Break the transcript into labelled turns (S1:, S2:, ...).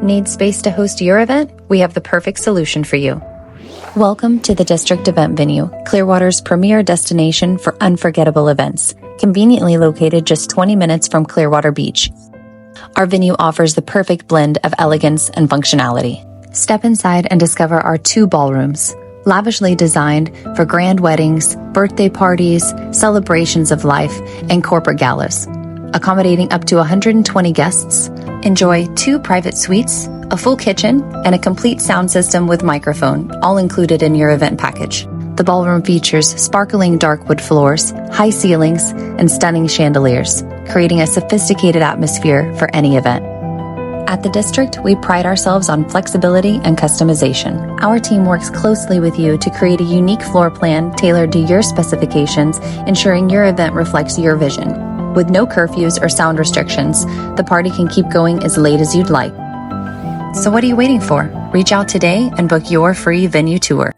S1: Need space to host your event? We have the perfect solution for you. Welcome to the District Event Venue, Clearwater's premier destination for unforgettable events, conveniently located just 20 minutes from Clearwater Beach. Our venue offers the perfect blend of elegance and functionality. Step inside and discover our 2 ballrooms, lavishly designed for grand weddings, birthday parties, celebrations of life, and corporate galas. Accommodating up to 120 guests, enjoy 2 private suites, a full kitchen, and a complete sound system with microphone, all included in your event package. The ballroom features sparkling dark wood floors, high ceilings, and stunning chandeliers, creating a sophisticated atmosphere for any event. At the District, we pride ourselves on flexibility and customization. Our team works closely with you to create a unique floor plan tailored to your specifications, ensuring your event reflects your vision. With no curfews or sound restrictions, the party can keep going as late as you'd like. So what are you waiting for? Reach out today and book your free venue tour.